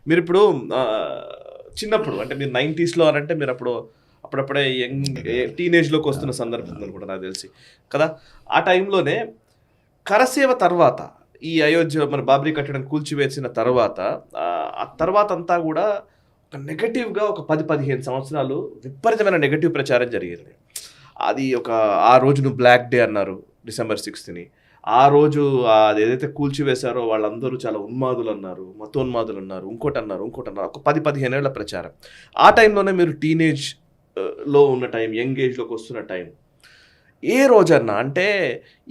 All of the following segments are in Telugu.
మీరిప్పుడు చిన్నప్పుడు అంటే మీరు 90స్‌లో అనంటే మీరప్పుడు అప్పుడప్పుడే టీనేజ్‌లోకి వస్తున్న సందర్భం అనుకుంటా నాకు తెలిసి. కదా! ఆ టైంలోనే కరసేవ తర్వాత ఈ అయోధ్య మన బాబ్రీ కట్టడం కూల్చివేసిన తర్వాత ఆ తర్వాతంతా గూడా ఒక నెగెటివ్‌గా ఒక 10, 15 సంవత్సరాలు విపరీతమైన నెగెటివ్ ప్రచారం జరిగింది. అది ఆ రోజు నువ్వు బ్లాక్ డే అన్నారు డిసెంబర్ 6థ్‌ని. ఆ రోజు అదేదైతే కూల్చివేశారో వాళ్ళందరూ చాలా ఉన్మాదులన్నారు, మతోన్మాదులన్నారు, ఇంకోటన్నారు. ఒక 10, 15 ఏళ్ల ప్రచారం. ఆ టైంలోనే మీరు టీనేజ్ లో ఉన్న టైం, యంగ్ ఏజ్‌లోకి వస్తున్న టైం. ఏ రోజన్నా అంటే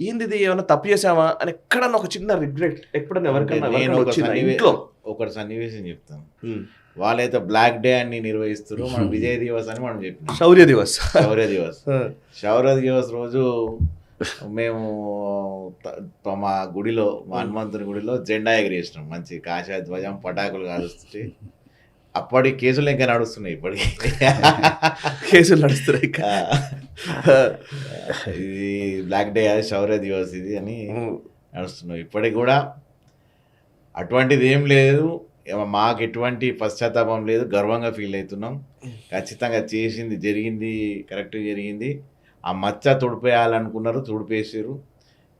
ఏందిది ఏమన్నా తప్పు చేశామా అని ఎక్కడన్నా ఒక చిన్న రిగ్రెట్ ఎప్పుడన్నా అంటే నేను ఎవరికన్నా ఒక వచ్చిందా ఇంట్లో? ఒకటి సన్నివేశం చెప్తాను. హ్మ్. వాళ్ళైతే బ్లాక్ డే అని నిర్వహిస్తారు, మనం విజయ్ దివస్ అని మనం చెప్పినాం. శౌర్య దివస్. శౌర్య దివస్. ఆ. శౌర్య దివస్ రోజు మేము మా గుడిలో, మా హనుమంతుని గుడిలో జెండా ఎగిరేసినాం. మంచి కాషాయ ధ్వజం, పటాకులు కాలుస్తుంటే అప్పటి కేసులు ఇంకా నడుస్తున్నాయి ఇప్పటికి. కేసులు నడుస్తున్నాయి ఇంకా. ఇది బ్లాక్ డే అది శౌర్య దివస్ ఇది అని నడుస్తున్నాయి ఇప్పటికి కూడా. అటువంటిది ఏం లేదు, మాకు ఎటువంటి పశ్చాత్తాపం లేదు, గర్వంగా ఫీల్ అవుతున్నాం. ఖచ్చితంగా చేసింది జరిగింది, కరెక్ట్ జరిగింది. ఆ మచ్చ తుడిపేయాలనుకున్నారు, తుడిపేసారు.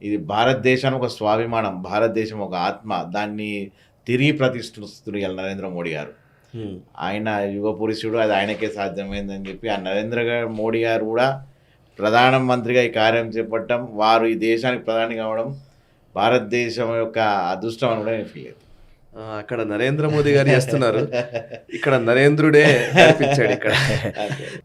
ఇది భారతదేశానికి ఒక స్వాభిమానం, భారతదేశం ఒక ఆత్మ, దాన్ని తిరిగి ప్రతిష్ఠిస్తున్నారు నరేంద్ర మోడీ గారు. ఆయన యుగ పురుషుడు, అది ఆయనకే సాధ్యమైందని చెప్పి ఆ నరేంద్ర మోడీ గారు కూడా ప్రధానమంత్రిగా ఈ కార్యం చేపట్టడం, వారు ఈ దేశానికి ప్రధాని కావడం భారతదేశం యొక్క అదృష్టం అని కూడా నేను ఫీల్ అవుతాను. అక్కడ నరేంద్ర మోదీ గారు చేస్తున్నారు, ఇక్కడ నరేంద్రుడే కనిపించాడు ఇక్కడ.